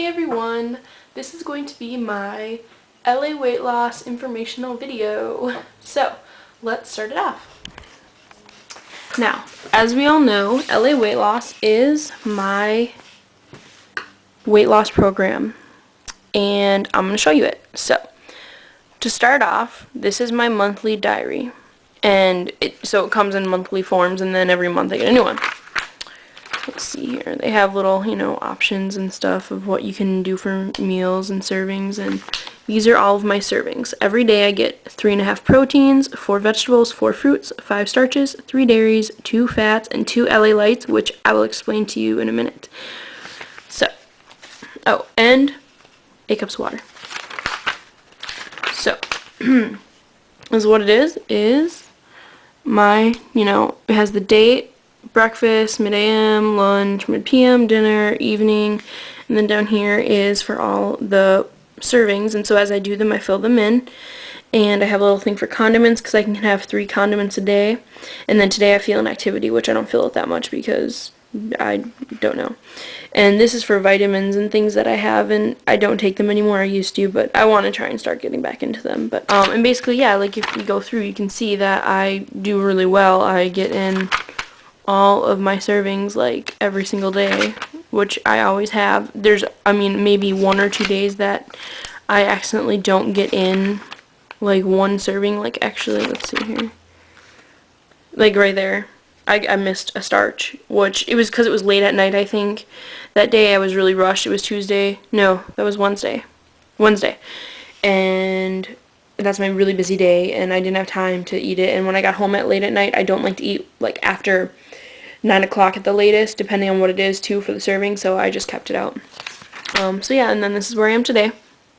Hey everyone, this is going to be my LA weight loss informational video. So, let's start it off. Now, as we all know, LA weight loss is my weight loss program, and I'm going to show you it. So, to start off, this is my monthly diary, and it comes in monthly forms, and then every month I get a new one. Let's see here. They have little, options and stuff of what you can do for meals and servings, and these are all of my servings. Every day I get 3.5 proteins, 4 vegetables, 4 fruits, 5 starches, 3 dairies, 2 fats, and 2 LA Lights, which I will explain to you in a minute. So, and 8 cups of water. So, this is what it is my, it has the date, breakfast, mid-AM, lunch, mid-PM, dinner, evening, and then down here is for all the servings, and so as I do them, I fill them in, and I have a little thing for condiments, because I can have 3 condiments a day, and then today I feel an activity, which I don't fill it that much, because I don't know. And this is for vitamins and things that I have, and I don't take them anymore. I used to, but I want to try and start getting back into them. But and basically, yeah, like if you go through, you can see that I do really well. I get in all of my servings like every single day, which I always have. There's, maybe 1 or 2 days that I accidentally don't get in like one serving. Like, actually, let's see here. Like right there, I missed a starch, which it was because it was late at night, I think. That day I was really rushed. It was Tuesday. No, that was Wednesday. And that's my really busy day, and I didn't have time to eat it. And when I got home late at night, I don't like to eat like after 9 o'clock at the latest, depending on what it is too for the serving, so I just kept it out. So yeah, and then this is where I am today.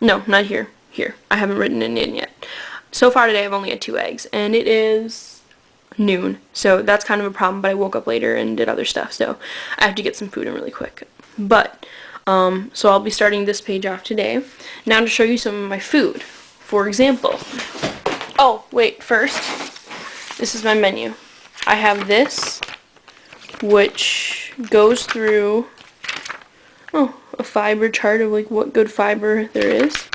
No, not here. Here. I haven't written it in yet. So far today I've only had 2 eggs, and it is noon, so that's kind of a problem, but I woke up later and did other stuff, so I have to get some food in really quick. But, so I'll be starting this page off today. Now to show you some of my food. For example, oh, wait, first, this is my menu. I have this, which goes through a fiber chart of like what good fiber there is.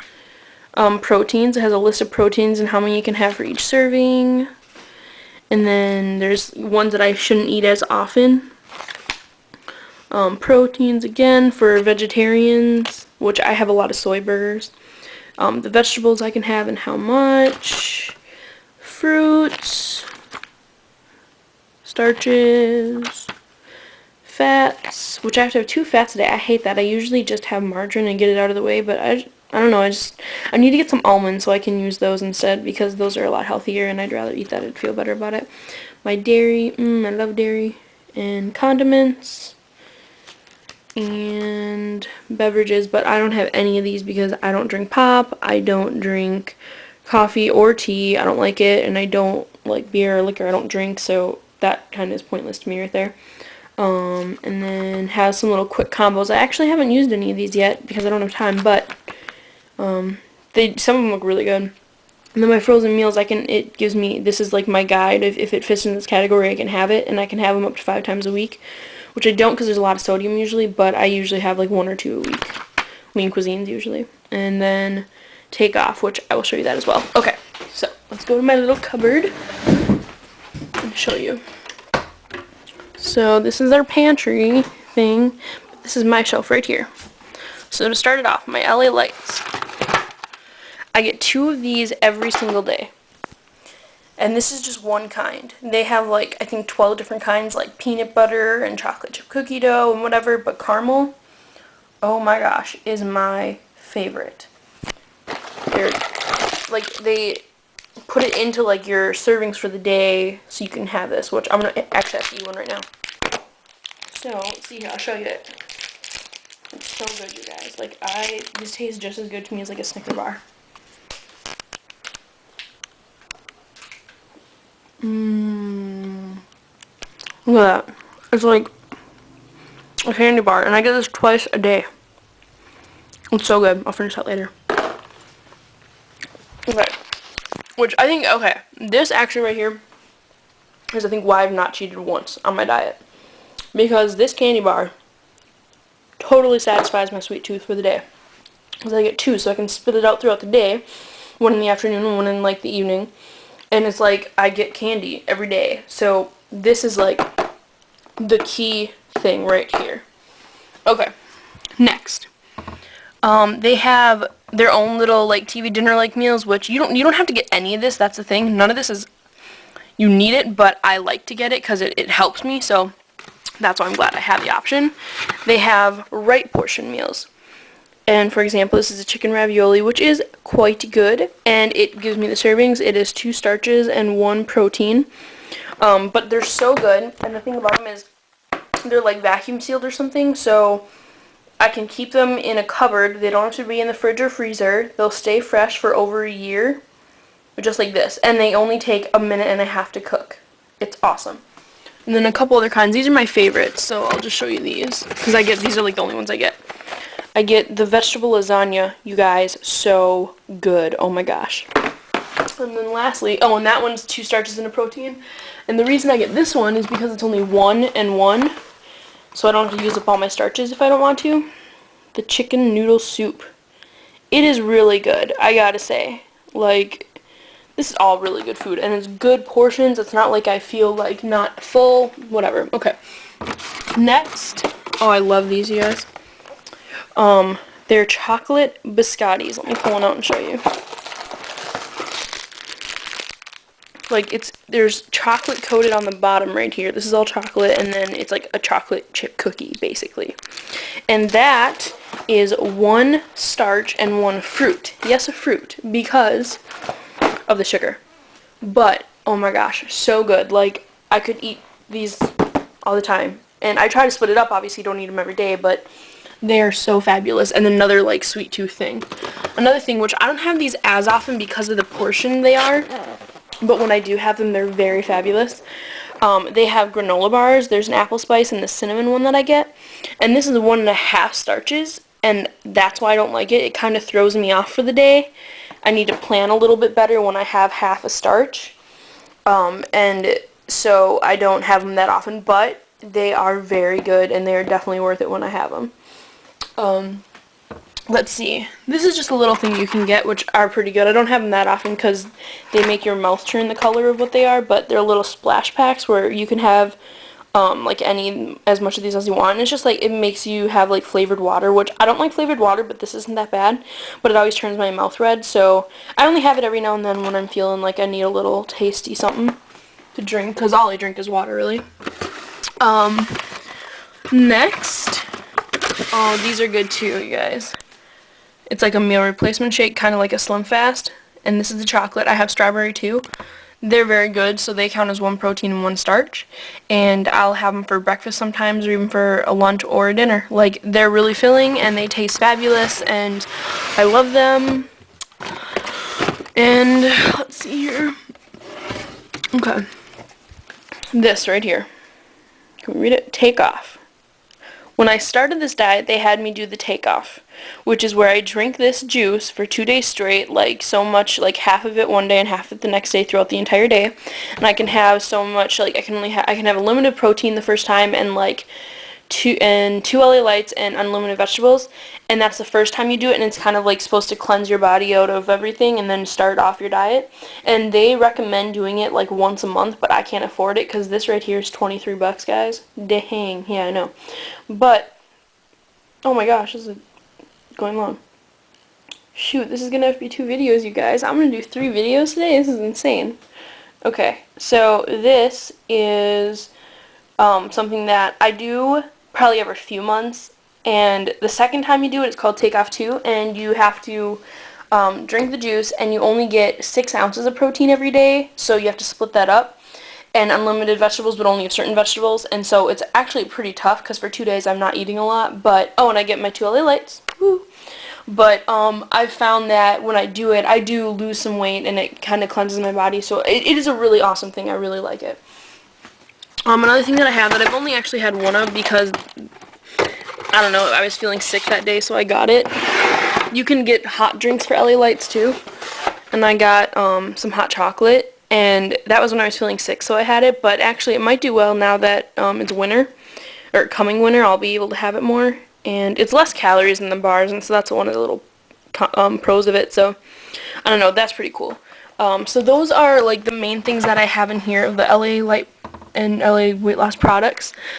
Proteins, it has a list of proteins and how many you can have for each serving. And then there's ones that I shouldn't eat as often. Proteins again for vegetarians, which I have a lot of soy burgers. The vegetables I can have and how much. Fruits, starches, fats, which I have to have 2 fats a day. I hate that. I usually just have margarine and get it out of the way, but I don't know, I need to get some almonds so I can use those instead, because those are a lot healthier and I'd rather eat that. I'd feel better about it. My dairy, I love dairy, and condiments, and beverages, but I don't have any of these because I don't drink pop, I don't drink coffee or tea, I don't like it, and I don't like beer or liquor, I don't drink, so that kind of is pointless to me right there. And then has some little quick combos. I actually haven't used any of these yet because I don't have time, but some of them look really good. And then my frozen meals, it gives me, this is like my guide. If it fits in this category, I can have it, and I can have them up to 5 times a week, which I don't because there's a lot of sodium usually, but I usually have like 1 or 2 a week. Lean cuisines usually. And then take off, which I will show you that as well. Okay, so let's go to my little cupboard and show you. So this is our pantry thing. This is my shelf right here. So to start it off, my LA Lights. I get 2 of these every single day. And this is just one kind. They have like, I think 12 different kinds, like peanut butter and chocolate chip cookie dough and whatever, but caramel, oh my gosh, is my favorite. They put it into like your servings for the day so you can have this, which I'm going to actually have to eat one right now. So, let's see here, I'll show you it. It's so good, you guys. Like, this tastes just as good to me as like a Snicker bar. Look at that. It's like a candy bar, and I get this twice a day. It's so good. I'll finish that later. Okay. Which I think, okay, this actually right here is I think why I've not cheated once on my diet. Because this candy bar totally satisfies my sweet tooth for the day. Because I get 2, so I can spit it out throughout the day. One in the afternoon and one in, like, the evening. And it's like I get candy every day. So this is, like, the key thing right here. Okay, next. They have their own little, like, TV dinner-like meals, which you don't have to get any of this. That's the thing. None of this is, you need it, but I like to get it because it helps me, so that's why I'm glad I have the option. They have right portion meals. And, for example, this is a chicken ravioli, which is quite good, and it gives me the servings. It is 2 starches and 1 protein, but they're so good, and the thing about them is they're, like, vacuum sealed or something, so I can keep them in a cupboard. They don't have to be in the fridge or freezer. They'll stay fresh for over a year, just like this. And they only take a minute and a half to cook. It's awesome. And then a couple other kinds. These are my favorites, so I'll just show you these. Because these are like the only ones I get. I get the vegetable lasagna, you guys. So good. Oh my gosh. And then lastly, and that one's 2 starches and a protein. And the reason I get this one is because it's only 1 and 1. So I don't have to use up all my starches if I don't want to. The chicken noodle soup. It is really good, I gotta say. Like, this is all really good food. And it's good portions. It's not like I feel like not full. Whatever. Okay. Next. Oh, I love these, you guys. They're chocolate biscottis. Let me pull one out and show you. Like, there's chocolate coated on the bottom right here. This is all chocolate, and then it's like a chocolate chip cookie, basically. And that is 1 starch and 1 fruit. Yes, a fruit, because of the sugar. But, oh my gosh, so good. Like, I could eat these all the time. And I try to split it up, obviously, don't eat them every day, but they are so fabulous. And another, like, sweet tooth thing. Another thing, which I don't have these as often because of the portion they are, but when I do have them, they're very fabulous. They have granola bars. There's an apple spice and the cinnamon one that I get. And this is 1.5 starches, and that's why I don't like it. It kind of throws me off for the day. I need to plan a little bit better when I have half a starch. And so I don't have them that often, but they are very good, and they're definitely worth it when I have them. Let's see. This is just a little thing you can get, which are pretty good. I don't have them that often because they make your mouth turn the color of what they are, but they're little splash packs where you can have like as much of these as you want. And it's just like, it makes you have like flavored water, which I don't like flavored water, but this isn't that bad. But it always turns my mouth red, so I only have it every now and then when I'm feeling like I need a little tasty something to drink, because all I drink is water, really. Next. Oh, these are good too, you guys. It's like a meal replacement shake, kind of like a Slim Fast. And this is the chocolate. I have strawberry too. They're very good, so they count as 1 protein and 1 starch. And I'll have them for breakfast sometimes, or even for a lunch or a dinner. Like, they're really filling, and they taste fabulous, and I love them. And let's see here. Okay. This right here. Can we read it? Takeoff. When I started this diet, they had me do the takeoff, which is where I drink this juice for 2 days straight, like so much, like half of it one day and half of it the next day throughout the entire day. And I can have so much, like I can have a limited protein the first time and like 2 LA Lights and unlimited vegetables. And that's the first time you do it, and it's kind of like supposed to cleanse your body out of everything and then start off your diet. And they recommend doing it like once a month, but I can't afford it because this right here is 23 bucks, guys. Dang. Yeah, I know. But, oh my gosh, this is going long. Shoot, this is going to have to be 2 videos, you guys. I'm going to do 3 videos today. This is insane. Okay, so this is something that I do probably every few months. And the second time you do it, it's called Takeoff 2, and you have to drink the juice, and you only get 6 ounces of protein every day, so you have to split that up. And unlimited vegetables, but only certain vegetables, and so it's actually pretty tough, because for 2 days I'm not eating a lot, but, oh, and I get my 2 LA Lights, woo. But I've found that when I do it, I do lose some weight, and it kind of cleanses my body, so it is a really awesome thing. I really like it. Another thing that I have that I've only actually had one of because, I don't know, I was feeling sick that day, so I got it. You can get hot drinks for LA Lights, too. And I got some hot chocolate, and that was when I was feeling sick, so I had it. But actually, it might do well now that it's winter, or coming winter, I'll be able to have it more. and it's less calories than the bars, and so that's one of the little pros of it. So I don't know, that's pretty cool. So those are like the main things that I have in here of the LA Light and LA weight loss products.